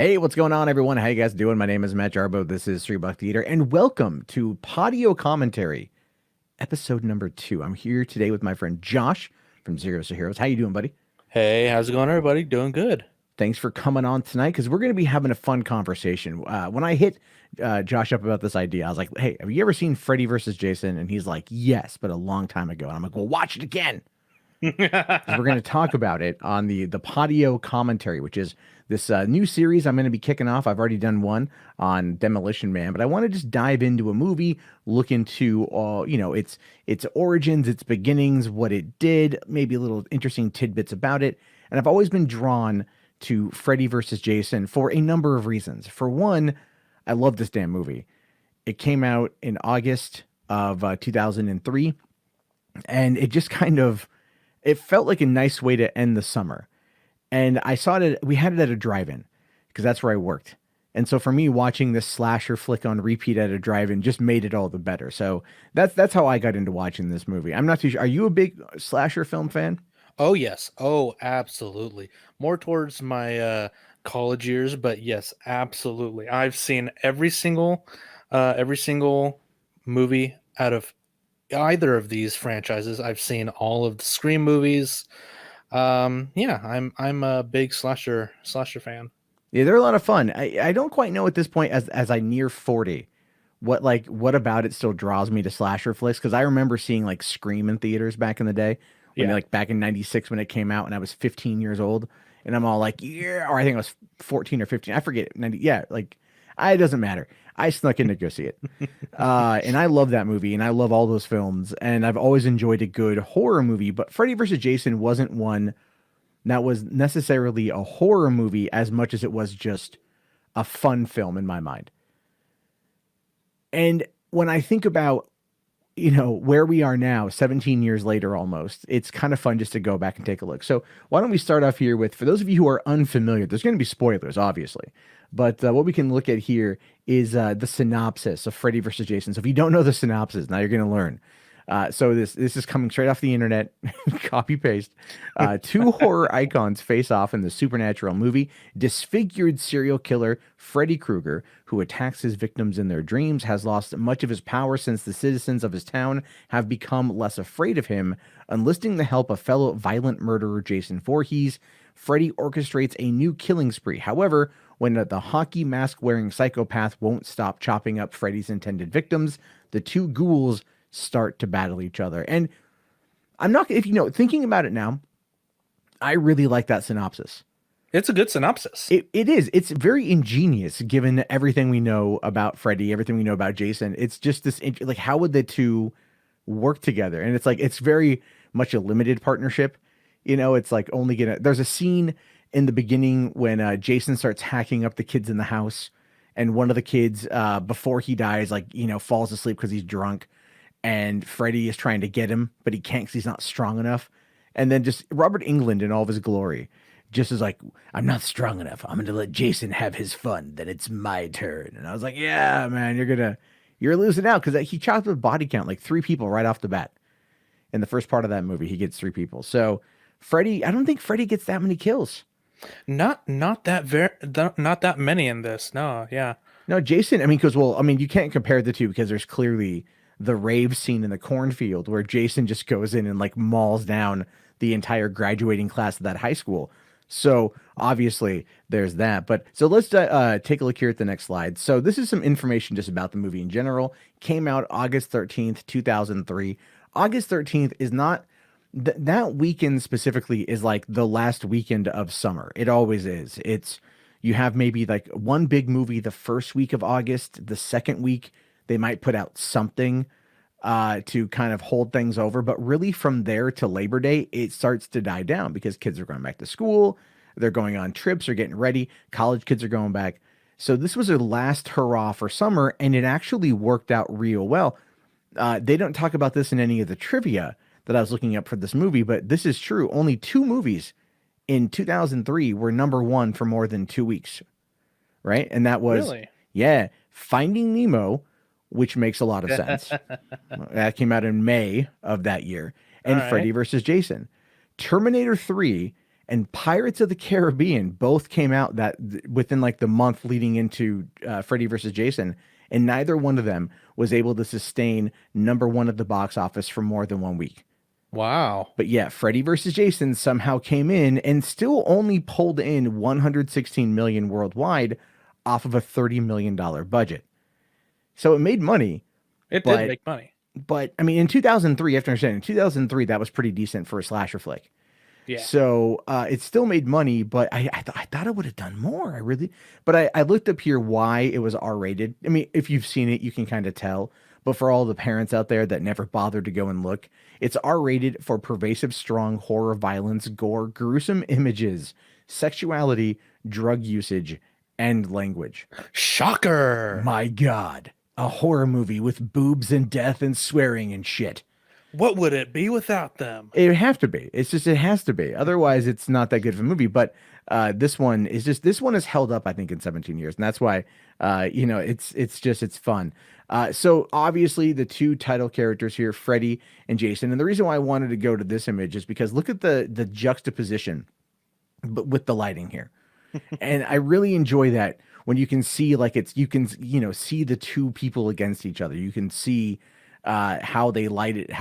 Hey, what's going on, everyone? How you guys doing? My name is Matt Jarbo. This is $3 Theater, and welcome to Podio Commentary, episode number 2. I'm here today with my friend Josh from Zeros to Heroes. How you doing, buddy? Hey, how's it going, everybody? Doing good. Thanks for coming on tonight because we're going to be having a fun conversation. When I hit Josh up about this idea, I was like, "Hey, have you ever seen Freddy versus Jason?" And he's like, "Yes, but a long time ago." And I'm like, "Well, watch it again." Because we're going to talk about it on the Podio Commentary, which is this new series I'm going to be kicking off. I've already done one on Demolition Man, but I want to just dive into a movie, look into its origins, its beginnings, what it did, maybe a little interesting tidbits about it. And I've always been drawn to Freddy versus Jason for a number of reasons. For one, I love this damn movie. It came out in August of 2003, and it just kind of it felt like a nice way to end the summer. And I saw it, we had it at a drive-in because that's where I worked. And so for me, watching this slasher flick on repeat at a drive-in just made it all the better. So that's how I got into watching this movie. I'm not too sure. Are you a big slasher film fan? Oh, yes. Oh, absolutely. More towards my college years, but yes, absolutely. I've seen every single movie out of either of these franchises. I've seen all of the Scream movies. Yeah, I'm a big slasher fan. Yeah, they're a lot of fun. I don't quite know at this point as I near 40 what about it still draws me to slasher flicks, because I remember seeing like Scream in theaters back in the day, when Yeah. like back in 96 when it came out, and I was 15 years old, and I'm all like, yeah, or I think I was 14 or 15. I forget. 90, yeah, like it doesn't matter. I snuck in to go see it. And I love that movie, and I love all those films, and I've always enjoyed a good horror movie, but Freddy vs. Jason wasn't one that was necessarily a horror movie as much as it was just a fun film in my mind. And when I think about, where we are now, 17 years later almost, it's kind of fun just to go back and take a look. So why don't we start off here with, for those of you who are unfamiliar, there's going to be spoilers, obviously. But what we can look at here is the synopsis of Freddy versus Jason. So if you don't know the synopsis, now you're going to learn. So this is coming straight off the internet, copy paste. Two horror icons face off in the supernatural movie. Disfigured serial killer Freddy Kreuger, who attacks his victims in their dreams, has lost much of his power since the citizens of his town have become less afraid of him. Enlisting the help of fellow violent murderer Jason Voorhees, Freddy orchestrates a new killing spree. However, when the hockey mask wearing psychopath won't stop chopping up Freddy's intended victims, the two ghouls start to battle each other. And I'm not, if thinking about it now, I really like that synopsis. It's a good synopsis. It is. It's very ingenious given everything we know about Freddy, everything we know about Jason. It's just this, like, how would the two work together? And it's like, it's very much a limited partnership. It's like there's a scene in the beginning when Jason starts hacking up the kids in the house. And one of the kids, before he dies, falls asleep because he's drunk. And Freddy is trying to get him, but he can't because he's not strong enough. And then just Robert Englund in all of his glory just is like, I'm not strong enough. I'm going to let Jason have his fun. Then it's my turn. And I was like, yeah, man, you're losing out, because he chopped with body count, like 3 people right off the bat. In the first part of that movie, he gets 3 people. So Freddy, I don't think Freddy gets that many kills. Not that many in this. No, yeah. No, Jason, I mean, you can't compare the two because there's clearly the rave scene in the cornfield where Jason just goes in and like mauls down the entire graduating class of that high school. So obviously there's that. But so let's take a look here at the next slide. So this is some information just about the movie in general. Came out August 13th, 2003. August 13th is not that weekend specifically is like the last weekend of summer. It always is. You have maybe like one big movie the first week of August. The second week they might put out something to kind of hold things over. But really from there to Labor Day, it starts to die down because kids are going back to school. They're going on trips or getting ready. College kids are going back. So this was a last hurrah for summer, and it actually worked out real well. They don't talk about this in any of the trivia that I was looking up for this movie, but this is true. Only 2 movies in 2003 were number 1 for more than 2 weeks, right? And that was, Really? yeah, Finding Nemo, which makes a lot of sense. That came out in May of that year, All and right. Freddy versus Jason. Terminator 3 And Pirates of the Caribbean both came out within like the month leading into Freddy versus Jason, and neither one of them was able to sustain number one at the box office for more than 1 week. Wow. But yeah, Freddy versus Jason somehow came in and still only pulled in 116 million worldwide off of a $30 million budget. So it made money. It did make money. But I mean, in 2003, you have to understand, in 2003, that was pretty decent for a slasher flick. Yeah. So it still made money, but I thought it would have done more. But I looked up here why it was R-rated. I mean, if you've seen it, you can kind of tell. But for all the parents out there that never bothered to go and look, it's R-rated for pervasive, strong horror, violence, gore, gruesome images, sexuality, drug usage, and language. Shocker! My God, a horror movie with boobs and death and swearing and shit. What would it be without them? It would have to be. It's just, it has to be. Otherwise, it's not that good of a movie. But this one is held up, I think, in 17 years. And that's why, it's fun. So obviously the two title characters here, Freddy and Jason. And the reason why I wanted to go to this image is because look at the juxtaposition but with the lighting here. And I really enjoy that when you can see see the two people against each other. You can see how they lit it,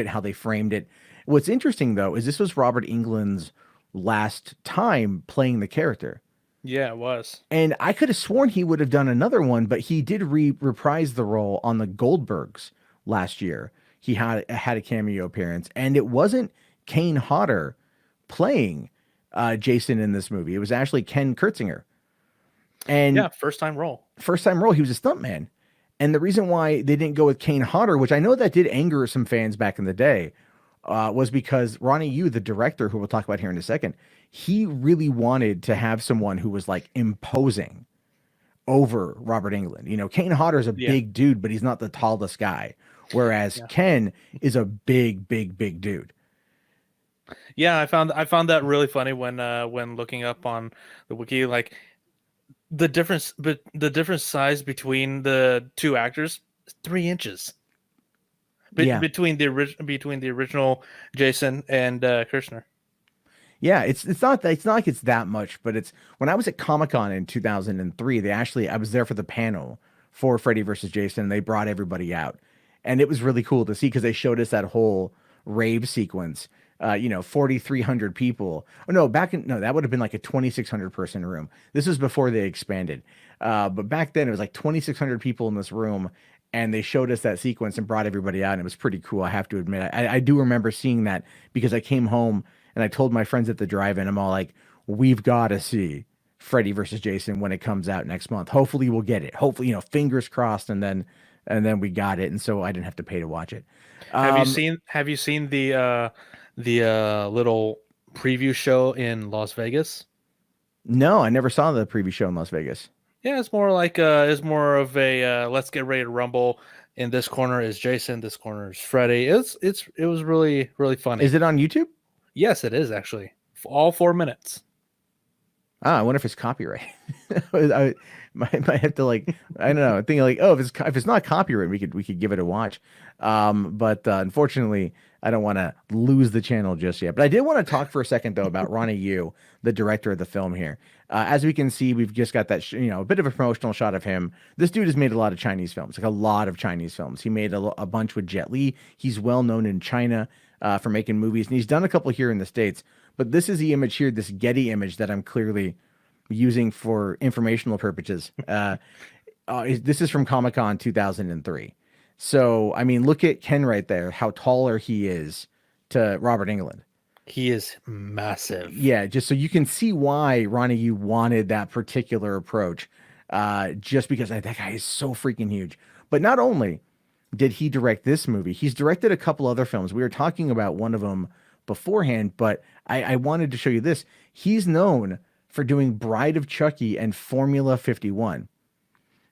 how they framed it. What's interesting though is this was Robert Englund's last time playing the character. Yeah, it was. And I could have sworn he would have done another one, but he did reprise the role on the Goldbergs last year. He had a cameo appearance, and it wasn't Kane Hodder playing Jason in this movie. It was actually Ken Kurtzinger. And yeah, first time role. He was a stuntman. And the reason why they didn't go with Kane Hodder, which I know that did anger some fans back in the day, was because Ronny Yu, the director, who we'll talk about here in a second, he really wanted to have someone who was like imposing over Robert Englund. You know, Kane Hodder's a big dude, but he's not the tallest guy. Whereas Ken is a big dude. Yeah, I found that really funny when looking up on the wiki, like the difference size between the two actors is 3 inches. Between the original Jason and Kirshner. Yeah, it's not like it's that much, but it's when I was at Comic-Con in 2003, I was there for the panel for Freddy versus Jason, and they brought everybody out. And it was really cool to see because they showed us that whole rave sequence. 4,300 people. Oh no, that would have been like a 2,600 person room. This was before they expanded. But back then it was like 2,600 people in this room, and they showed us that sequence and brought everybody out, and it was pretty cool. I have to admit, I do remember seeing that because I came home and I told my friends at the drive-in, I'm all like, we've got to see Freddy versus Jason when it comes out next month. Hopefully we'll get it. Hopefully, fingers crossed, and then we got it, and so I didn't have to pay to watch it. Have you seen the little preview show in Las Vegas? No, I never saw the preview show in Las Vegas. Yeah, it's more like it's more of a let's get ready to rumble. In this corner is Jason, this corner is Freddy. It was really funny. Is it on YouTube? Yes, it is actually. All 4 minutes. I wonder if it's copyright. I might have to I don't know. Thinking if it's not copyright, we could give it a watch. But unfortunately, I don't want to lose the channel just yet. But I did want to talk for a second though about Ronny Yu, the director of the film here. As we can see, we've just got that a bit of a promotional shot of him. This dude has made a lot of Chinese films, like a lot of Chinese films. He made a bunch with Jet Li. He's well known in China for making movies, and he's done a couple here in the States. But this is the image here, this Getty image that I'm clearly using for informational purposes. This is from Comic-Con 2003. So, I mean, look at Ken right there, how taller he is to Robert Englund. He is massive. Yeah, just so you can see why Ronny Yu wanted that particular approach, just because that guy is so freaking huge. But not only did he direct this movie, he's directed a couple other films. We were talking about one of them beforehand, but I wanted to show you this. He's known for doing Bride of Chucky and Formula 51.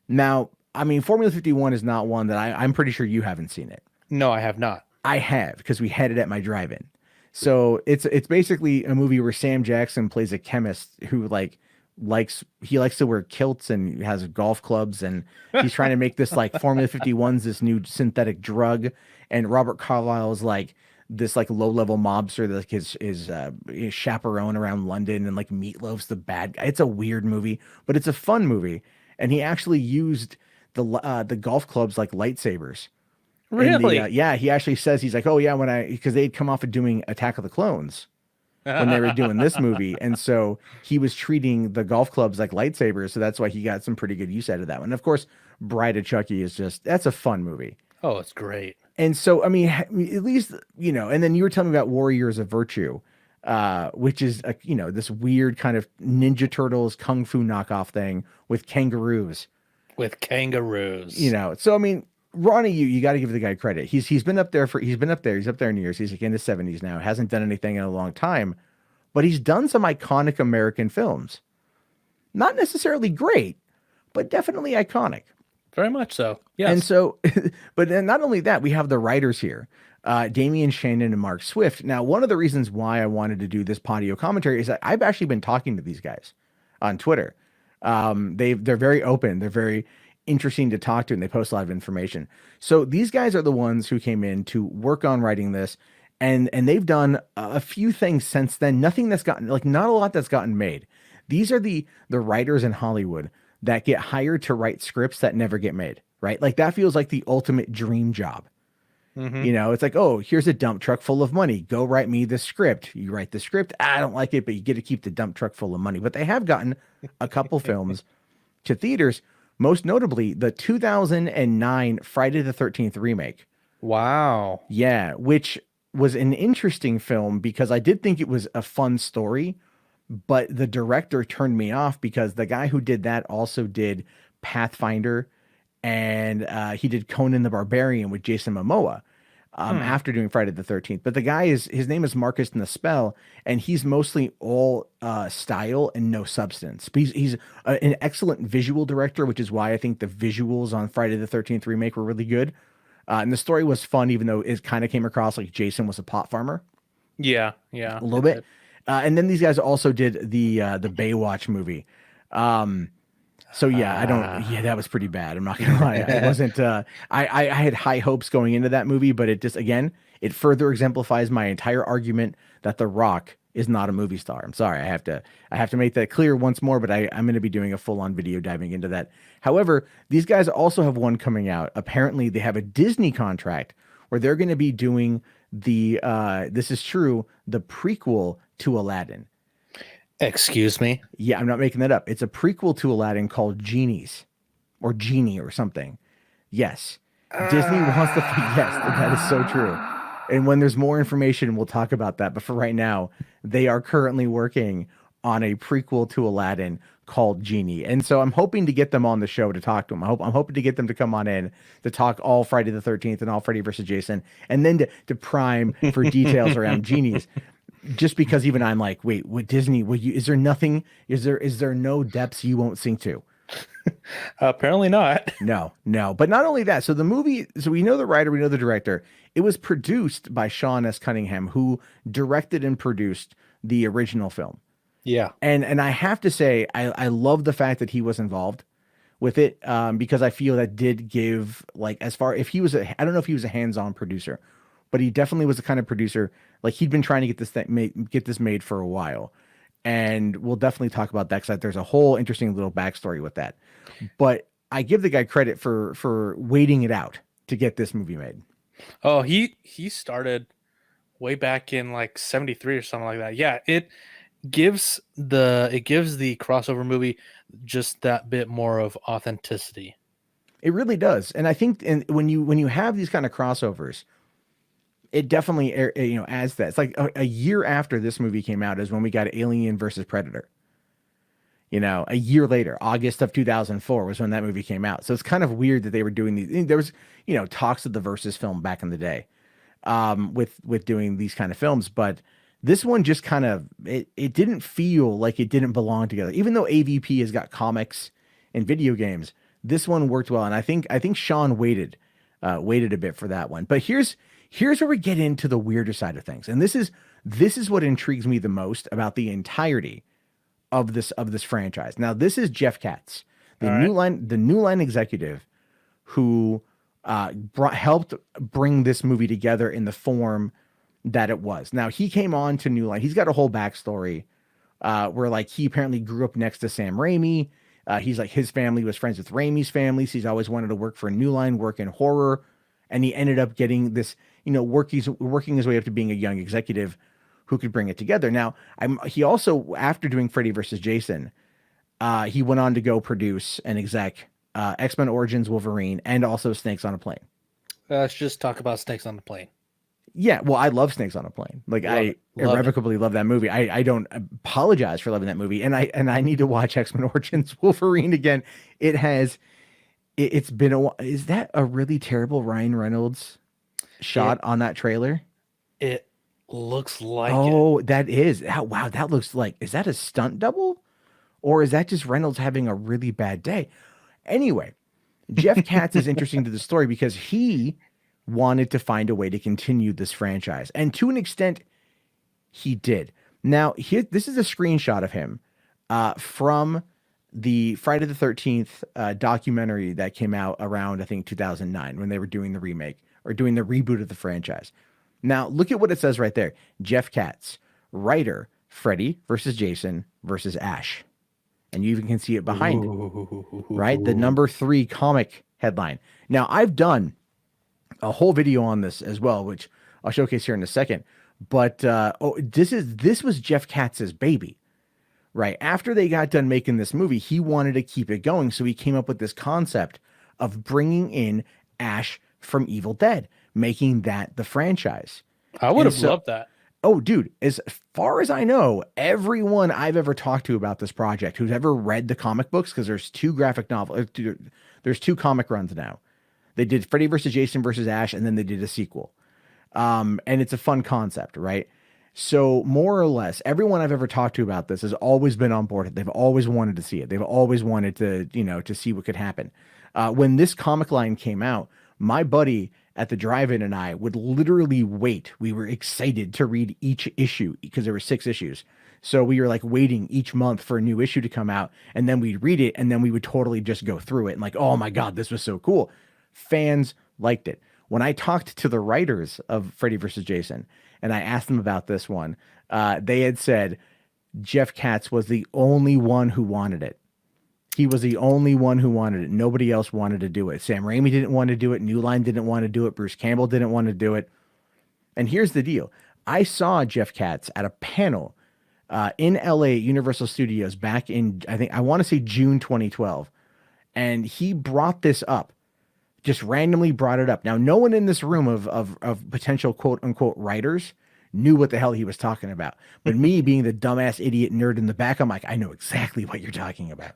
Now, I mean, Formula 51 is not one that I'm pretty sure you haven't seen it. No, I have not. I have, because we had it at my drive-in. So it's basically a movie where Sam Jackson plays a chemist who likes to wear kilts and has golf clubs, and he's trying to make this Formula 51's this new synthetic drug, and Robert Carlyle's like, this like low level mobster that like his chaperone around London, and like Meatloaf's the bad guy. It's a weird movie, but it's a fun movie. And he actually used the golf clubs like lightsabers. In the Really? yeah, he actually says, he's like, oh yeah, because they'd come off of doing Attack of the Clones when they were doing this movie, and so he was treating the golf clubs like lightsabers, so that's why he got some pretty good use out of that one. And of course, Bride of Chucky is that's a fun movie. Oh, it's great. And so, I mean, at least, and then you were telling me about Warriors of Virtue, which is, this weird kind of Ninja Turtles Kung Fu knockoff thing with kangaroos. With kangaroos. So, I mean, Ronny, you got to give the guy credit. He's been up there he's up there in years. He's like in his 70s now, hasn't done anything in a long time, but he's done some iconic American films. Not necessarily great, but definitely iconic. Very much so. Yes. And so, but then not only that, we have the writers here, Damian, Shannon, and Mark Swift. Now, one of the reasons why I wanted to do this Podio commentary is that I've actually been talking to these guys on Twitter. They're very open. They're very interesting to talk to, and they post a lot of information. So these guys are the ones who came in to work on writing this, and they've done a few things since then. Nothing that's gotten, like, not a lot that's gotten made. These are the writers in Hollywood that get hired to write scripts that never get made, right? Like, that feels like the ultimate dream job. Mm-hmm. It's like, oh, here's a dump truck full of money. Go write me the script. You write the script. I don't like it, but you get to keep the dump truck full of money. But they have gotten a couple films to theaters, most notably the 2009 Friday the 13th remake. Wow. Yeah, which was an interesting film because I did think it was a fun story, but the director turned me off because the guy who did that also did Pathfinder, and he did Conan the Barbarian with Jason Momoa after doing Friday the 13th. But the guy his name is Marcus Nispel, and he's mostly all style and no substance. But he's an excellent visual director, which is why I think the visuals on Friday the 13th remake were really good. And the story was fun, even though it kind of came across like Jason was a pot farmer. Yeah. A little bit. And then these guys also did the Baywatch movie. So yeah, that was pretty bad. I'm not gonna lie. It wasn't, I had high hopes going into that movie, but it just, again, it further exemplifies my entire argument that The Rock is not a movie star. I'm sorry. I have to make that clear once more, but I'm going to be doing a full on video diving into that. However, these guys also have one coming out. Apparently they have a Disney contract where they're going to be doing this is true, the prequel to Aladdin. Excuse me? Yeah, I'm not making that up. It's a prequel to Aladdin called Genies or Genie or something. Yes. Disney wants to, yes, that is so true. And when there's more information, we'll talk about that. But for right now, they are currently working on a prequel to Aladdin called Genie. And so I'm hoping to get them on the show to talk to them. I'm hoping to get them to come on in to talk all Friday the 13th and all Freddy versus Jason, and then to prime for details around Genies. Just because even I'm like, wait, with Disney, is there no depths you won't sink to? Apparently not. No. But not only that, so the movie, so we know the writer, we know the director. It was produced by Sean S. Cunningham, who directed and produced the original film. Yeah. And I have to say, I love the fact that he was involved with it, because I feel that did give, like, I don't know if he was a hands-on producer, but he definitely was the kind of producer, like, he'd been trying to get this made for a while. And we'll definitely talk about that, because there's a whole interesting little backstory with that. But I give the guy credit for waiting it out to get this movie made. Oh, he started way back in like 73 or something like that. Yeah, it gives the crossover movie just that bit more of authenticity. It really does. And I think when you have these kind of crossovers, it definitely adds that. It's like a year after this movie came out is when we got Alien versus Predator. A year later, August of 2004 was when that movie came out. So it's kind of weird that they were doing these. There was, talks of the Versus film back in the day, with doing these kind of films. But this one just kind of, it didn't feel like it didn't belong together. Even though AVP has got comics and video games, this one worked well. And I think Sean waited a bit for that one. But here's where we get into the weirder side of things. And this is what intrigues me the most about the entirety of this franchise. Now, this is Jeff Katz, the New Line executive, who helped bring this movie together in the form that it was. Now he came on to New Line. He's got a whole backstory where like he apparently grew up next to Sam Raimi. He's like his family was friends with Raimi's family. So he's always wanted to work for New Line, work in horror, and he ended up getting this, working his way up to being a young executive who could bring it together. Now, he also, after doing Freddy versus Jason, he went on to go produce and exec X-Men Origins Wolverine and also Snakes on a Plane. Let's just talk about Snakes on the Plane. Yeah, well, I love Snakes on a Plane. Like I irrevocably love that movie. I don't apologize for loving that movie, and I need to watch X-Men Origins Wolverine again. It's been a while. Is that a really terrible Ryan Reynolds shot on that trailer? It looks like that is. Wow, that looks like, is that a stunt double? Or is that just Reynolds having a really bad day? Anyway, Jeff Katz is interesting to the story because he wanted to find a way to continue this franchise. And to an extent, he did. Now, this is a screenshot of him from the Friday the 13th documentary that came out around, I think, 2009 when they were doing the remake or doing the reboot of the franchise. Now, look at what it says right there. Jeff Katz, writer, Freddy versus Jason versus Ash. And you even can see it behind it, right? The number 3 comic headline. Now, I've done a whole video on this as well, which I'll showcase here in a second. But this was Jeff Katz's baby, right? After they got done making this movie, he wanted to keep it going. So he came up with this concept of bringing in Ash from Evil Dead, making that the franchise. I would have loved that. Oh, dude, as far as I know, everyone I've ever talked to about this project who's ever read the comic books, because there's 2 graphic novels, there's 2 comic runs now. They did Freddy versus Jason versus Ash, and then they did a sequel. And it's a fun concept, right? So more or less, everyone I've ever talked to about this has always been on board. They've always wanted to see it. They've always wanted to, to see what could happen. When this comic line came out, my buddy at the drive-in and I would literally wait. We were excited to read each issue because there were 6 issues. So we were like waiting each month for a new issue to come out, and then we'd read it, and then we would totally just go through it and like, oh my God, this was so cool. Fans liked it. When I talked to the writers of Freddy vs. Jason and I asked them about this one, they had said Jeff Katz was the only one who wanted it. He was the only one who wanted it. Nobody else wanted to do it. Sam Raimi didn't want to do it. New Line didn't want to do it. Bruce Campbell didn't want to do it. And here's the deal. I saw Jeff Katz at a panel in LA Universal Studios back in, I want to say June 2012. And he brought this up, just randomly brought it up. Now, no one in this room of potential quote unquote writers knew what the hell he was talking about. But me being the dumbass idiot nerd in the back, I'm like, I know exactly what you're talking about.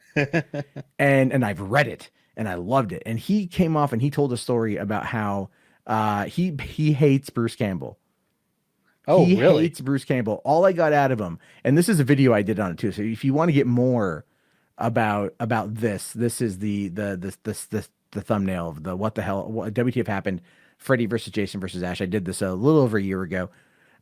and I've read it and I loved it. And he came off and he told a story about how he hates Bruce Campbell. Oh, he really? hates Bruce Campbell. All I got out of him, and this is a video I did on it too. So if you want to get more about this is the thumbnail of the what the hell, what WTF happened, Freddy versus Jason versus Ash. I did this a little over a year ago.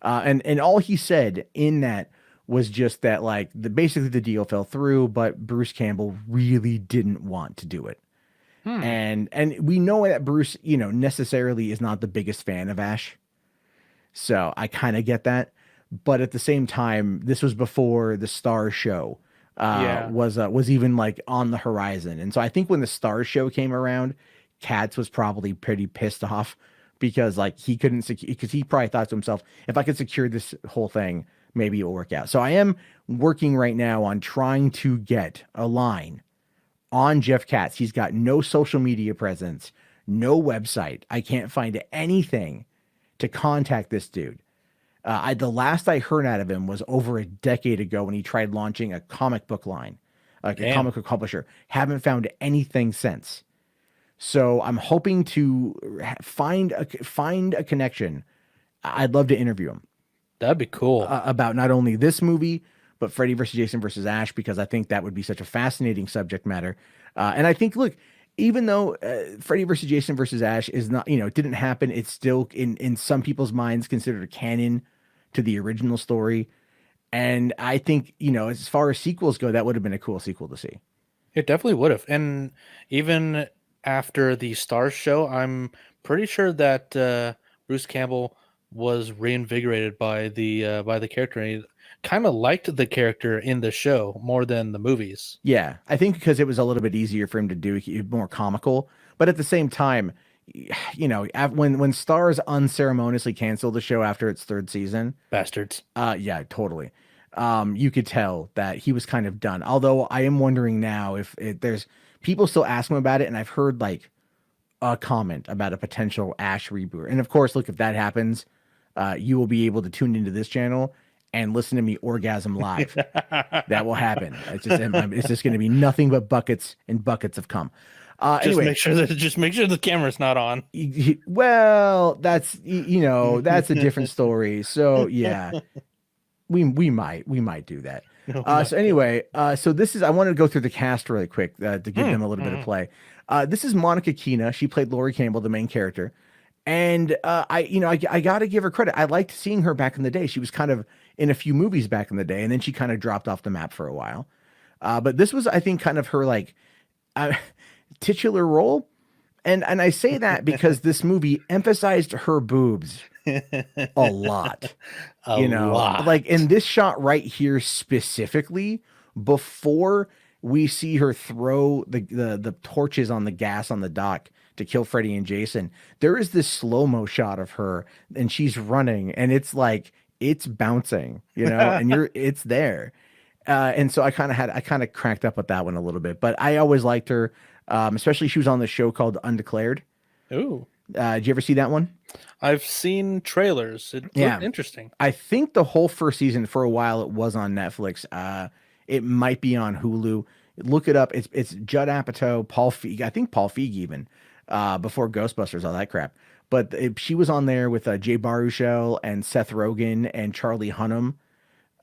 And all he said in that was just that, like, basically the deal fell through, but Bruce Campbell really didn't want to do it. And we know that Bruce, necessarily is not the biggest fan of Ash. So I kind of get that. But at the same time, this was before the Star Show was even like on the horizon. And so I think when the Star Show came around, Katz was probably pretty pissed off because like he couldn't because he probably thought to himself, if I could secure this whole thing, maybe it'll work out. So I am working right now on trying to get a line on Jeff Katz. He's got no social media presence, no website. I can't find anything to contact this dude. The last I heard out of him was over a decade ago when he tried launching a comic book line, like a comic book publisher. Haven't found anything since. So I'm hoping to find a connection. I'd love to interview him. That'd be cool. About not only this movie, but Freddy versus Jason versus Ash, because I think that would be such a fascinating subject matter. And I think, look, even though Freddy versus Jason versus Ash is not, it didn't happen, it's still in some people's minds considered a canon to the original story. And I think, as far as sequels go, that would have been a cool sequel to see. It definitely would have. And even after the Stars show, I'm pretty sure that Bruce Campbell was reinvigorated by the character. And he kind of liked the character in the show more than the movies. Yeah, I think because it was a little bit easier for him to do, more comical. But at the same time, when Stars unceremoniously canceled the show after its third season, Bastards. yeah, totally. You could tell that he was kind of done. Although I am wondering now if there's people still ask him about it, and I've heard like a comment about a potential Ash reboot. And of course, look, if that happens, you will be able to tune into this channel and listen to me orgasm live. That will happen. It's just going to be nothing but buckets and buckets of cum. Anyway, make sure the camera's not on. Well, that's that's a different story. So yeah, we might do that. So anyway, so this is, I wanted to go through the cast really quick to give them a little bit of play. This is Monica Keena. She played Lori Campbell, the main character. And I got to give her credit. I liked seeing her back in the day. She was kind of in a few movies back in the day, and then she kind of dropped off the map for a while. But this was, I think, kind of her like titular role. And I say that because this movie emphasized her boobs a lot. A lot. Like in this shot right here specifically, before we see her throw the torches on the gas on the dock to kill Freddy and Jason, there is this slow-mo shot of her and she's running and it's like it's bouncing, and it's there. And so I kind of cracked up with that one a little bit, but I always liked her. Especially she was on the show called Undeclared. Ooh. Did you ever see that one? I've seen trailers. It looked interesting. I think the whole first season, for a while, it was on Netflix. It might be on Hulu. Look it up. It's Judd Apatow, Paul Feig. I think Paul Feig even, before Ghostbusters, all that crap. But she was on there with Jay Baruchel and Seth Rogen and Charlie Hunnam,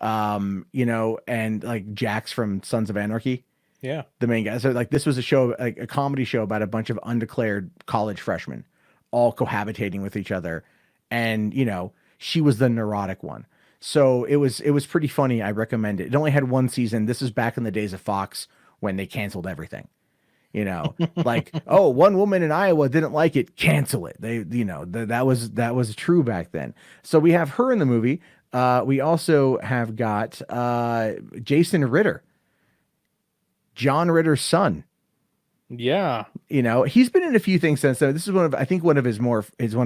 and like Jax from Sons of Anarchy. Yeah. The main guy. So like this was a show, like a comedy show about a bunch of undeclared college freshmen all cohabitating with each other. And, she was the neurotic one. So it was pretty funny. I recommend it. It only had one season. This is back in the days of Fox when they canceled everything. Like, oh, one woman in Iowa didn't like it, cancel it. They, that was true back then. So we have her in the movie. We also have got Jason Ritter, John Ritter's son. Yeah. He's been in a few things since then. This is one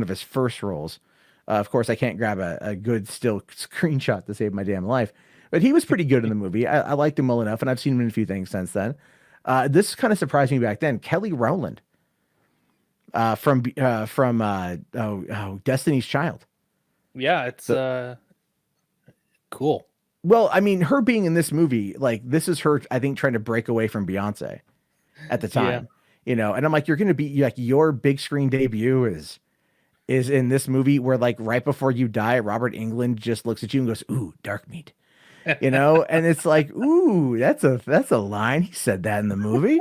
of his first roles. Of course, I can't grab a good still screenshot to save my damn life, but he was pretty good in the movie. I liked him well enough, and I've seen him in a few things since then. This kind of surprised me back then. Kelly Rowland, from Destiny's Child. Yeah, it's cool. Well, I mean, her being in this movie, like this is her, I think, trying to break away from Beyonce at the time, and I'm like, you're going to be like, your big screen debut is in this movie where like right before you die, Robert Englund just looks at you and goes, "Ooh, dark meat," and it's like, "Ooh, that's a line." He said that in the movie.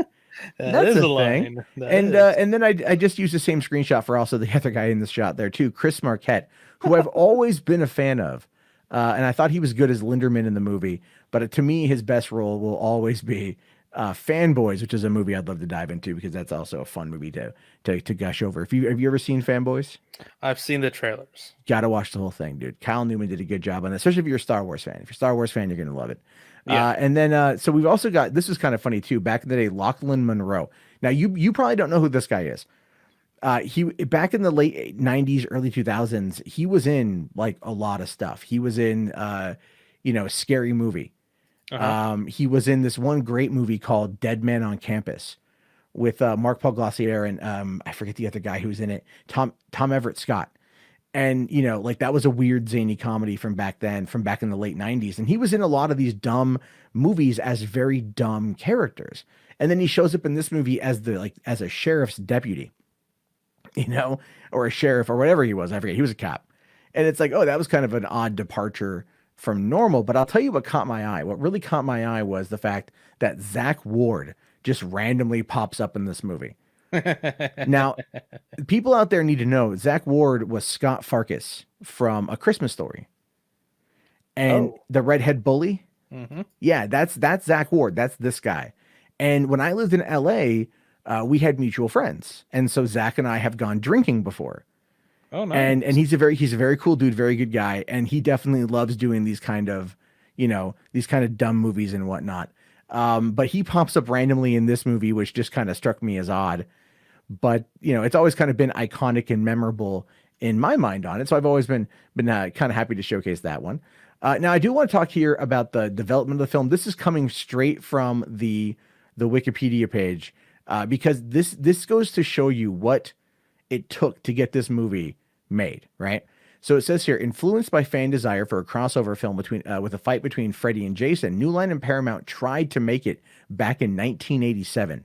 That's a thing. And then I just used the same screenshot for also the other guy in the shot there too, Chris Marquette, who I've always been a fan of. And I thought he was good as Linderman in the movie, but to me, his best role will always be Fanboys, which is a movie I'd love to dive into because that's also a fun movie to gush over. Have you ever seen Fanboys? I've seen the trailers. Got to watch the whole thing, dude. Kyle Newman did a good job on that, especially if you're a Star Wars fan. If you're a Star Wars fan, you're going to love it. Yeah. And then, so we've also got, this is kind of funny too, back in the day, Lachlan Monroe. Now you probably don't know who this guy is. He back in the late 90s, early 2000s, he was in like a lot of stuff. He was in, Scary Movie. Uh-huh. He was in this one great movie called Dead Man on Campus with Mark Paul Gossier and I forget the other guy who was in it, Tom Everett Scott. And, like that was a weird zany comedy from back then, from back in the late 90s. And he was in a lot of these dumb movies as very dumb characters. And then he shows up in this movie as as a sheriff's deputy. Or a sheriff or whatever he was. I forget. He was a cop. And it's like, oh, that was kind of an odd departure from normal. But I'll tell you what caught my eye. What really caught my eye was the fact that Zach Ward just randomly pops up in this movie. Now, people out there need to know Zach Ward was Scott Farkas from A Christmas Story. And the redhead bully. Mm-hmm. Yeah, that's Zach Ward. That's this guy. And when I lived in LA, we had mutual friends. And so Zach and I have gone drinking before. Oh, nice. And he's a very cool dude, very good guy, and he definitely loves doing these kind of, these kind of dumb movies and whatnot. But he pops up randomly in this movie, which just kind of struck me as odd. But it's always kind of been iconic and memorable in my mind on it. So I've always been kind of happy to showcase that one. Now I do want to talk here about the development of the film. This is coming straight from the Wikipedia page, because this goes to show you what it took to get this movie made, right? So it says here, influenced by fan desire for a crossover film with a fight between Freddy and Jason, New Line and Paramount tried to make it back in 1987,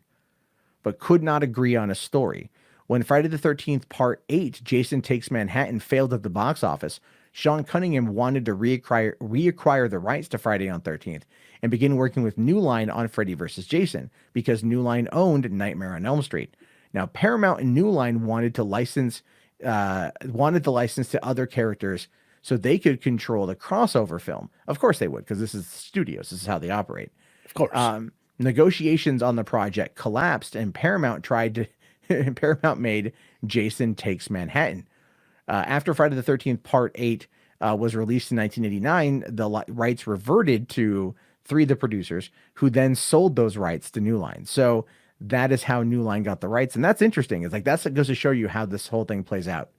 but could not agree on a story. When Friday the 13th Part 8, Jason Takes Manhattan, failed at the box office, Sean Cunningham wanted to reacquire the rights to Friday on 13th and begin working with New Line on Freddy vs. Jason, because New Line owned Nightmare on Elm Street. Now, Paramount and New Line wanted the license to other characters so they could control the crossover film. Of course they would, because this is studios. This is how they operate. Of course. Negotiations on the project collapsed, and Paramount made Jason Takes Manhattan. After Friday the 13th Part 8 was released in 1989, the rights reverted to three of the producers, who then sold those rights to New Line. So that is how New Line got the rights. And that's interesting. It's like, that goes to show you how this whole thing plays out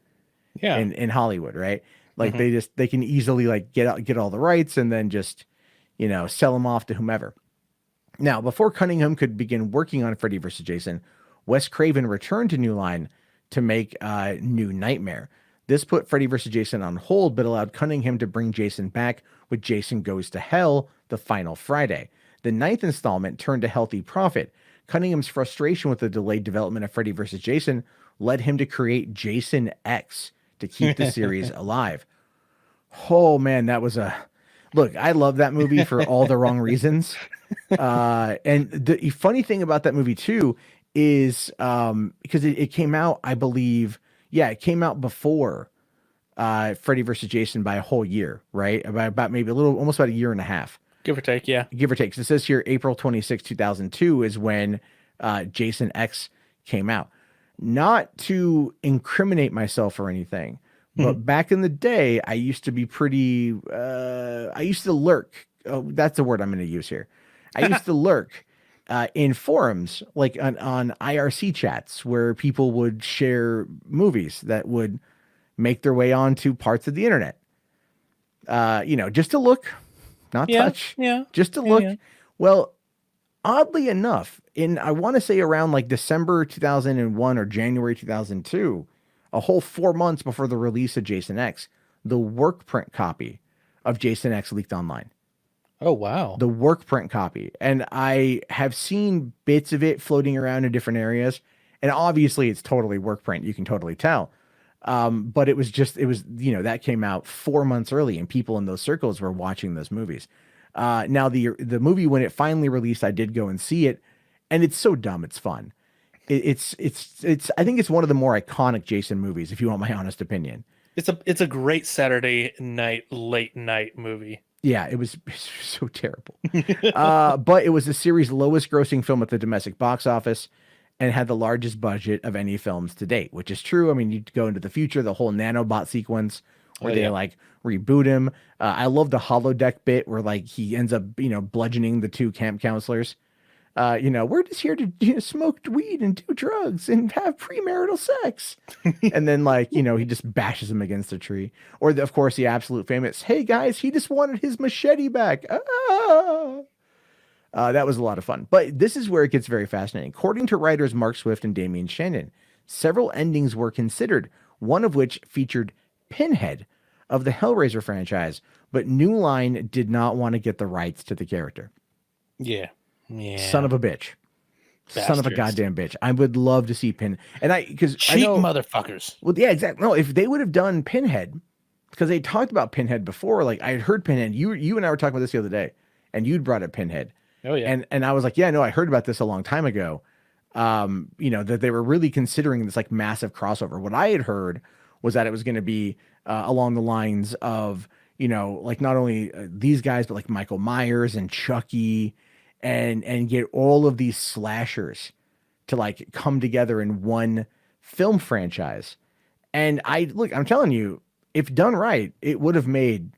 in Hollywood, right? Like they can easily like get all the rights and then just, sell them off to whomever. Now, before Cunningham could begin working on Freddy vs. Jason, Wes Craven returned to New Line to make New Nightmare. This put Freddy vs. Jason on hold, but allowed Cunningham to bring Jason back with Jason Goes to Hell, the final Friday. The ninth installment turned a healthy profit. Cunningham's frustration with the delayed development of Freddy vs. Jason led him to create Jason X to keep the series alive. Oh man, that was look, I love that movie for all the wrong reasons. And the funny thing about that movie too is because it came out, I believe, it came out before Freddy vs. Jason by a whole year, right? About maybe almost about a year and a half. Give or take, yeah. Give or take. So it says here April 26, 2002 is when Jason X came out. Not to incriminate myself or anything, but back in the day, I used to be pretty, I used to lurk. Oh, that's the word I'm going to use here. I used to lurk in forums, like on IRC chats, where people would share movies that would make their way onto parts of the internet. Just to look. Not touch, just to look. Yeah. Well, oddly enough, I want to say around like December 2001 or January 2002, a whole 4 months before the release of Jason X, the work print copy of Jason X leaked online. Oh, wow. The work print copy. And I have seen bits of it floating around in different areas. And obviously it's totally work print. You can totally tell. But it was, that came out 4 months early, and people in those circles were watching those movies. Now the movie, when it finally released, I did go and see it, and it's so dumb. It's fun. It's I think it's one of the more iconic Jason movies, if you want my honest opinion. It's a great Saturday night, late night movie. Yeah, it was so terrible. But it was the series' lowest grossing film at the domestic box office, and had the largest budget of any films to date, which is true. I mean, you go into the future, the whole nanobot sequence where they like reboot him. I love the holodeck bit where like he ends up, bludgeoning the two camp counselors. We're just here to smoke weed and do drugs and have premarital sex. And then he just bashes him against a tree. Or of course, the absolute famous, hey guys, he just wanted his machete back. That was a lot of fun. But this is where it gets very fascinating. According to writers Mark Swift and Damian Shannon, several endings were considered, one of which featured Pinhead of the Hellraiser franchise, but New Line did not want to get the rights to the character. Yeah. Son of a bitch. Bastards. Son of a goddamn bitch. I would love to see because cheap motherfuckers. Well, yeah, exactly. No, if they would have done Pinhead, because they talked about Pinhead before, like I had heard Pinhead. You and I were talking about this the other day, and you'd brought up Pinhead. Oh yeah. And I was like, yeah, no, I heard about this a long time ago. That they were really considering this like massive crossover. What I had heard was that it was going to be along the lines of, like not only these guys, but like Michael Myers and Chucky, and get all of these slashers to like come together in one film franchise. And I'm telling you, if done right, it would have made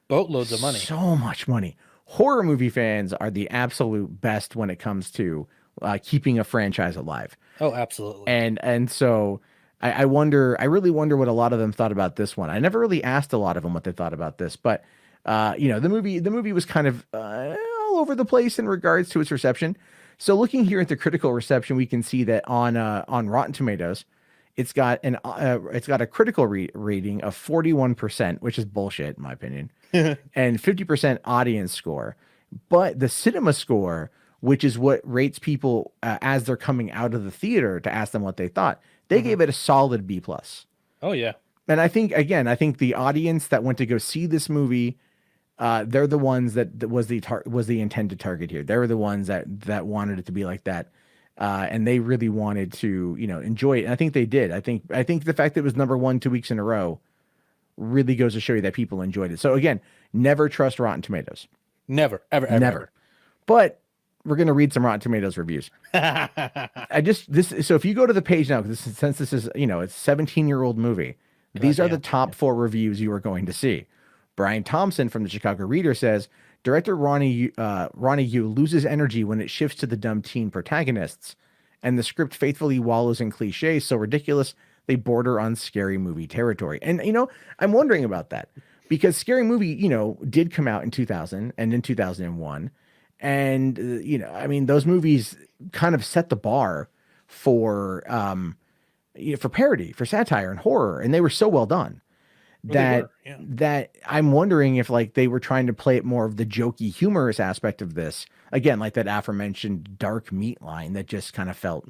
Boatloads of money. so much money. Horror movie fans are the absolute best when it comes to keeping a franchise alive. Oh, absolutely. And so I really wonder what a lot of them thought about this one. I never really asked a lot of them what they thought about this, but the movie was kind of all over the place in regards to its reception. So looking here at the critical reception, we can see that on Rotten Tomatoes, it's got a critical rating of 41%, which is bullshit in my opinion, and 50% audience score. But the cinema score, which is what rates people as they're coming out of the theater to ask them what they thought, they gave it a solid B+. Oh yeah. And I think the audience that went to go see this movie, they're the ones that was the intended target here. They were the ones that wanted it to be like that. And they really wanted to, enjoy it. And I think they did. I think the fact that it was number 1 2 weeks in a row really goes to show you that people enjoyed it. So again, never trust Rotten Tomatoes. Never, ever, ever, Never. ever. But we're going to read some Rotten Tomatoes reviews. So if you go to the page now, since this is, it's a 17-year-old movie, these are the top 4 reviews you are going to see. Brian Thompson from the Chicago Reader says, director Ronny Yu loses energy when it shifts to the dumb teen protagonists, and the script faithfully wallows in cliches so ridiculous they border on scary movie territory. And, I'm wondering about that because Scary Movie, did come out in 2000 and in 2001. And, those movies kind of set the bar for parody, for satire and horror. And they were so well done that I'm wondering if they were trying to play it more of the jokey, humorous aspect of this. Again, like that aforementioned dark meat line that just kind of felt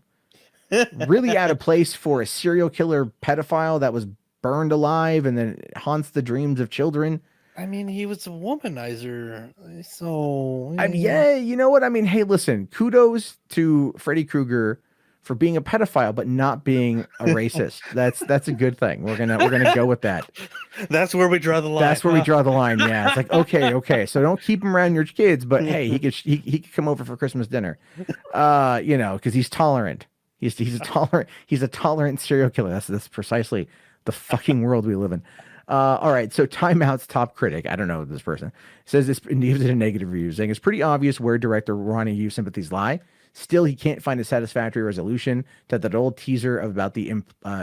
really out of place for a serial killer pedophile that was burned alive and then haunts the dreams of children. I mean, he was a womanizer, so yeah, you know what I mean. Hey, listen, kudos to Freddy Kreuger for being a pedophile but not being a racist. That's a good thing. We're gonna go with that. That's where we draw the line. That's where we draw the line. Yeah, it's like okay. So don't keep him around your kids, but hey, he could come over for Christmas dinner, because he's tolerant. He's a tolerant serial killer. That's precisely the fucking world we live in. All right, so Time Out's top critic, I don't know this person, says this and gives it a negative review, saying it's pretty obvious where director Ronny Yu's sympathies lie. Still, he can't find a satisfactory resolution to that old teaser about the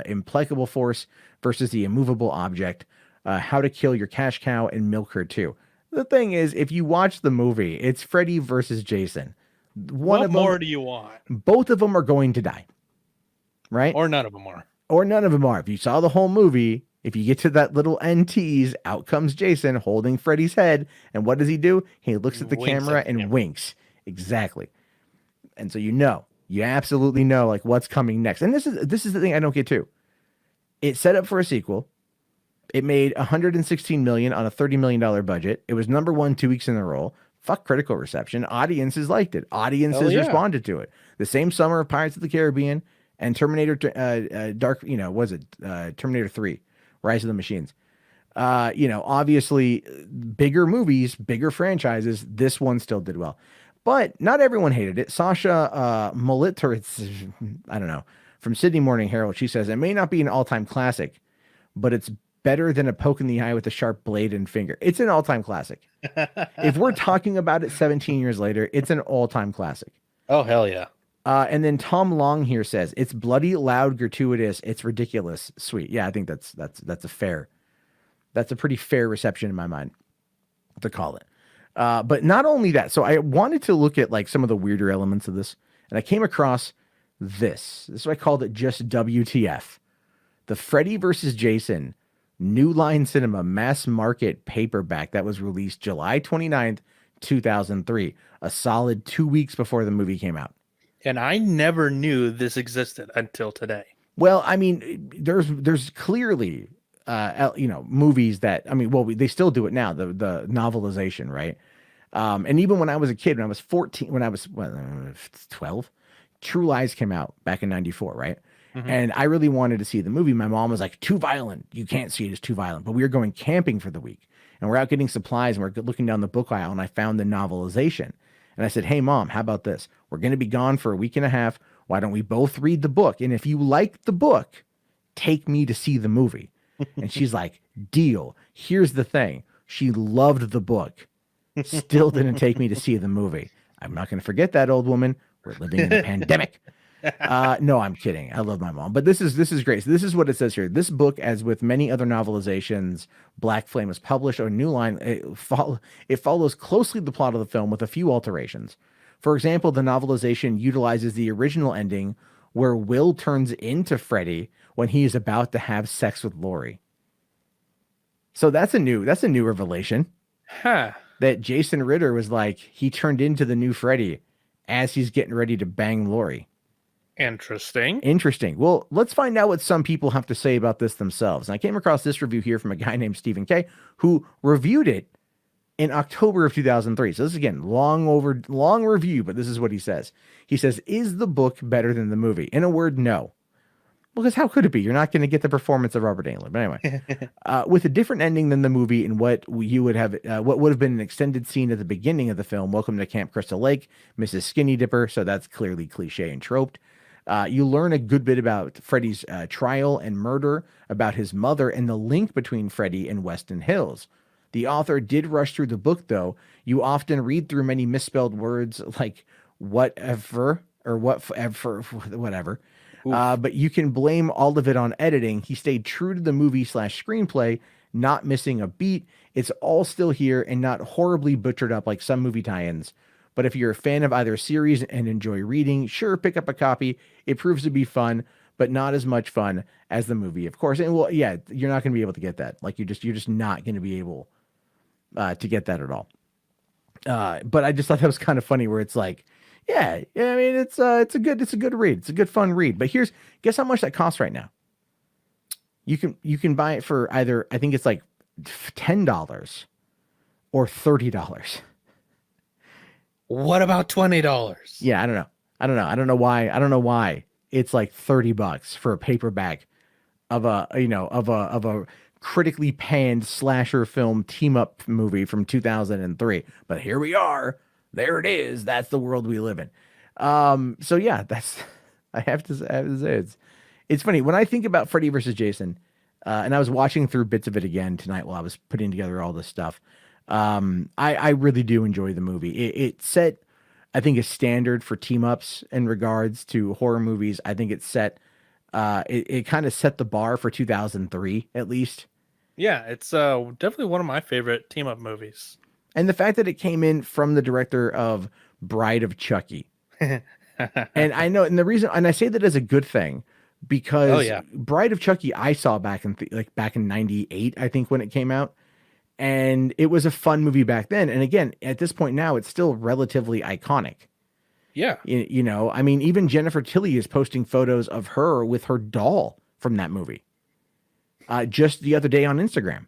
implacable force versus the immovable object, how to kill your cash cow and milk her too. The thing is, if you watch the movie, it's Freddy versus Jason. What more do you want? Both of them are going to die, right? Or none of them are. Or none of them are. If you saw the whole movie, if you get to that little end tease, out comes Jason holding Freddy's head. And what does he do? He looks at the camera and winks. Exactly. And so you absolutely know what's coming next. And this is the thing I don't get too. It set up for a sequel. It made $116 million on a $30 million budget. It was number 1 2 weeks in a row. Fuck critical reception. Audiences liked it. Audiences responded to it. The same summer of Pirates of the Caribbean and Terminator Terminator 3, Rise of the Machines. Obviously bigger movies, bigger franchises. This one still did well. But not everyone hated it. Sasha Molitz, I don't know, from Sydney Morning Herald, she says, it may not be an all-time classic, but it's better than a poke in the eye with a sharp blade and finger. It's an all-time classic. If we're talking about it 17 years later, it's an all-time classic. Oh, hell yeah. And then Tom Long here says, it's bloody, loud, gratuitous. It's ridiculous. Sweet. Yeah, I think that's a pretty fair reception in my mind to call it. But not only that, so I wanted to look at some of the weirder elements of this, and I came across this. This is what I called it, just WTF. The Freddy versus Jason New Line Cinema mass market paperback that was released July 29th, 2003, a solid 2 weeks before the movie came out. And I never knew this existed until today. Well, I mean, there's clearly movies that, they still do it now, the novelization, right? And even when I was a kid, when I was 12, True Lies came out back in 94, right? Mm-hmm. And I really wanted to see the movie. My mom was like, too violent. You can't see it, it's too violent. But we were going camping for the week and we're out getting supplies and we're looking down the book aisle and I found the novelization. And I said, hey, Mom, how about this? We're going to be gone for a week and a half. Why don't we both read the book? And if you like the book, take me to see the movie. And she's like, deal. Here's the thing. She loved the book. Still didn't take me to see the movie. I'm not going to forget that, old woman. We're living in a pandemic. No, I'm kidding. I love my mom. But this is great. So this is what it says here. This book, as with many other novelizations Black Flame was published on New Line, it follows closely the plot of the film with a few alterations. For example, the novelization utilizes the original ending where Will turns into Freddy when he is about to have sex with Laurie. So that's a new revelation. Huh. That Jason Ritter was like, he turned into the new Freddy as he's getting ready to bang Laurie. Interesting. Well, let's find out what some people have to say about this themselves. And I came across this review here from a guy named Stephen K, who reviewed it in October of 2003. So this is, again, long review, but this is what he says. He says, is the book better than the movie? In a word, no. Because how could it be? You're not going to get the performance of Robert Englund. But anyway, with a different ending than the movie, and what would have been an extended scene at the beginning of the film, Welcome to Camp Crystal Lake, Mrs. Skinny Dipper. So that's clearly cliche and troped. You learn a good bit about Freddy's trial and murder, about his mother, and the link between Freddy and Weston Hills. The author did rush through the book, though. You often read through many misspelled words like whatever or whatever. But you can blame all of it on editing. He stayed true to the movie/screenplay, not missing a beat. It's all still here and not horribly butchered up like some movie tie-ins. But if you're a fan of either series and enjoy reading, sure, pick up a copy. It proves to be fun, but not as much fun as the movie, of course. And well, yeah, you're not going to be able to get that. Like you're just not going to be able to get that at all. But I just thought that was kind of funny where it's like, yeah, I mean, it's a good read. It's a good, fun read. But guess how much that costs right now? You can buy it for either, I think it's like $10 or $30. What about $20? Yeah, I don't know. I don't know why it's like $30 for a paperback of a critically panned slasher film team up movie from 2003. But here we are. There it is. That's the world we live in. So yeah, I have to say it's funny when I think about Freddy versus Jason, and I was watching through bits of it again tonight while I was putting together all this stuff. I really do enjoy the movie. It set, I think, a standard for team ups in regards to horror movies. I think it set, it kind of set the bar for 2003 at least. Yeah, it's definitely one of my favorite team up movies. And the fact that it came in from the director of Bride of Chucky. And I know, and the reason, and I say that as a good thing, because Bride of Chucky I saw back in back in 98, I think, when it came out. And it was a fun movie back then. And again, at this point now, it's still relatively iconic. Yeah. You know, I mean, even Jennifer Tilly is posting photos of her with her doll from that movie. Just the other day on Instagram.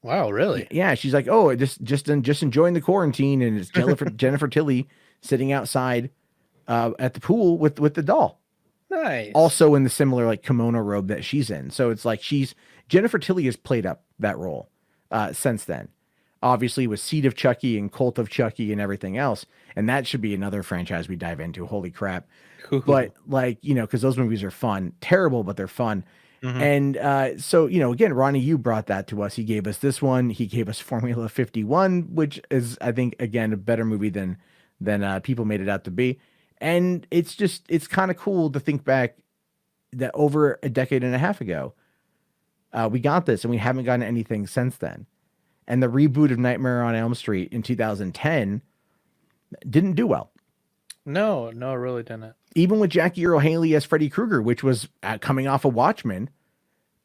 Wow, really? Yeah, she's like, oh, just enjoying the quarantine, and it's Jennifer Tilly sitting outside at the pool with the doll. Nice. Also in the similar like kimono robe that she's in. So it's like Jennifer Tilly has played up that role since then. Obviously with Seed of Chucky and Cult of Chucky and everything else, and that should be another franchise we dive into. Holy crap! But like, you know, because those movies are fun, terrible, but they're fun. Mm-hmm. And so, you know, again, Ronny, you brought that to us. He gave us this one. He gave us Formula 51, which is, I think, again, a better movie than people made it out to be. And it's kind of cool to think back that over a decade and a half ago, we got this and we haven't gotten anything since then. And the reboot of Nightmare on Elm Street in 2010 didn't do well. No, it really didn't. Even with Jackie Earle Haley as Freddy Kreuger, which was coming off of Watchmen,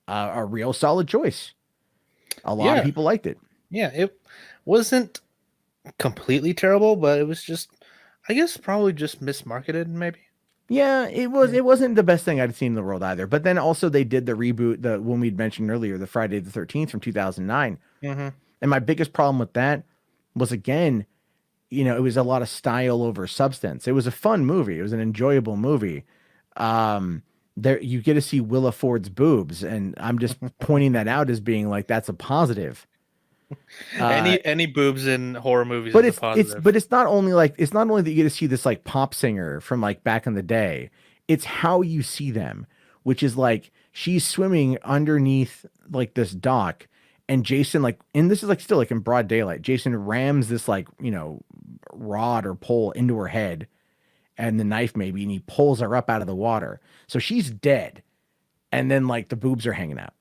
a real solid choice. A lot of people liked it. Yeah, it wasn't completely terrible, but it was just, I guess, probably just mismarketed, maybe. Yeah, it was. It wasn't the best thing I'd seen in the world either. But then also they did the reboot, the one we'd mentioned earlier, the Friday the 13th from 2009. Mm-hmm. And my biggest problem with that was, again, you know, it was a lot of style over substance. It was a fun movie. It was an enjoyable movie. There you get to see Willa Ford's boobs, and I'm just pointing that out as being like that's a positive. Any boobs in horror movies, but is a positive. It's not only that you get to see this like pop singer from like back in the day. It's how you see them, which is like she's swimming underneath like this dock, and Jason, like, and this is like still like in broad daylight, Jason rams this like, rod or pole into her head and the knife maybe, and he pulls her up out of the water. So she's dead. And then like the boobs are hanging out,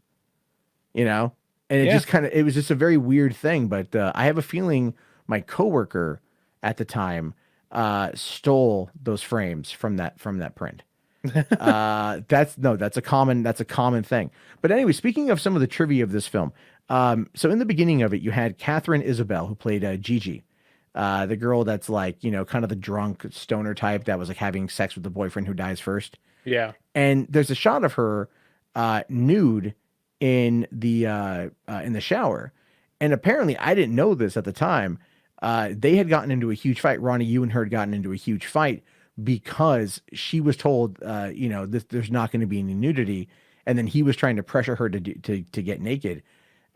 and it Yeah. just it was just a very weird thing. But I have a feeling my coworker at the time stole those frames from that print. That's a common thing. But anyway, speaking of some of the trivia of this film, so in the beginning of it, you had Catherine Isabel, who played Gigi, the girl that's like, kind of the drunk stoner type that was like having sex with the boyfriend who dies first. Yeah. And there's a shot of her nude in the shower. And apparently, I didn't know this at the time. They had gotten into a huge fight. Ronny, you and her had gotten into a huge fight because she was told, there's not going to be any nudity, and then he was trying to pressure her to get naked.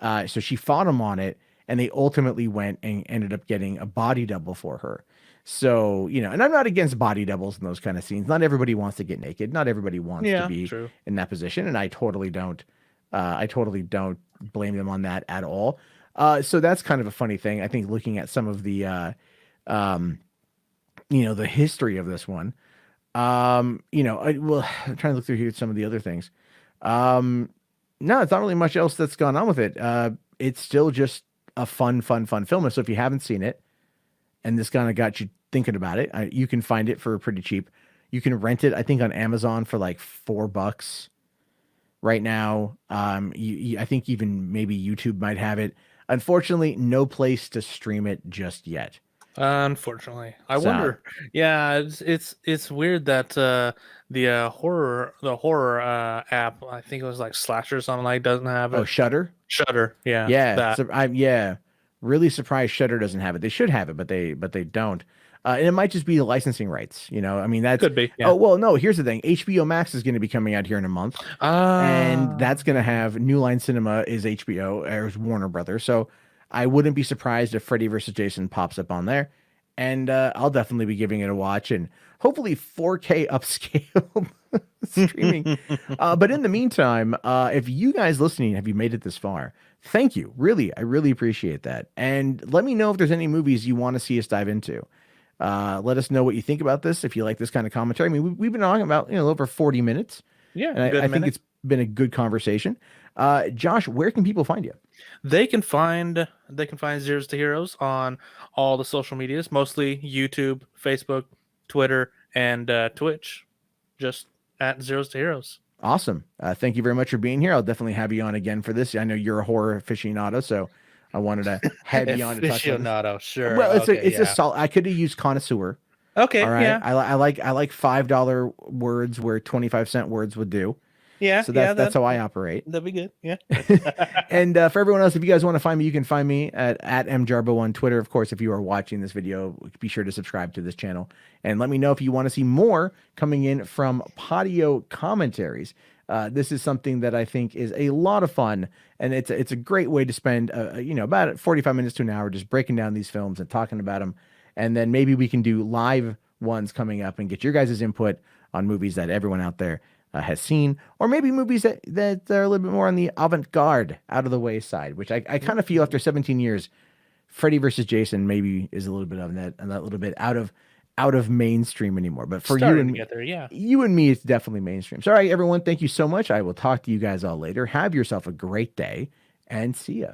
So she fought him on it, and they ultimately went and ended up getting a body double for her. So, and I'm not against body doubles in those kind of scenes. Not everybody wants to get naked. Not everybody wants to be in that position, and I totally don't. I totally don't blame them on that at all. So that's kind of a funny thing. I think looking at some of the, the history of this one, I'm trying to look through here at some of the other things. No, it's not really much else that's gone on with it. It's still just a fun film. So if you haven't seen it, and this kind of got you thinking about it, you can find it for pretty cheap. You can rent it, I think, on Amazon for like $4 right now. I think even maybe YouTube might have it. Unfortunately, no place to stream it just yet. Unfortunately, I wonder. Yeah, it's weird that the horror app, I think it was like Slasher or something, like, doesn't have it. Oh, Shudder. Yeah. Yeah. So I'm really surprised Shudder doesn't have it. They should have it, but they don't. And it might just be the licensing rights. I mean, that could be. Yeah. Oh well, no. Here's the thing: HBO Max is going to be coming out here in a month, and that's going to have New Line Cinema is HBO or is Warner Brothers. So I wouldn't be surprised if Freddy versus Jason pops up on there, and I'll definitely be giving it a watch and hopefully 4K upscale streaming. But in the meantime, if you guys listening, have you made it this far? Thank you. Really, I really appreciate that. And let me know if there's any movies you want to see us dive into. Let us know what you think about this. If you like this kind of commentary, I mean, we've been talking about, over 40 minutes. Yeah. And I think it's been a good conversation. Josh, where can people find you? They can find Zeros to Heroes on all the social medias, mostly YouTube, Facebook, Twitter, and Twitch. Just at Zeros to Heroes. Awesome. Thank you very much for being here. I'll definitely have you on again for this. I know you're a horror aficionado, so I wanted to have you on to talk about aficionado, sure. Well, it's a solid. I could have used connoisseur. Okay. All right. Yeah. I like $5 words where 25-cent words would do. Yeah. So that's how I operate. That'd be good. Yeah. And for everyone else, if you guys want to find me, you can find me at mjarbo on Twitter. Of course, if you are watching this video, be sure to subscribe to this channel and let me know if you want to see more coming in from Podio Commentaries. This is something that I think is a lot of fun, and it's a great way to spend about 45 minutes to an hour just breaking down these films and talking about them. And then maybe we can do live ones coming up and get your guys' input on movies that everyone out there has seen, or maybe movies that are a little bit more on the avant-garde, out of the way side, which I kind of feel after 17 years, Freddy versus Jason maybe is a little bit of that little bit out of mainstream anymore. But for you and me, you and me, it's definitely mainstream. So, all right, everyone, thank you so much. I will talk to you guys all later. Have yourself a great day, and see ya.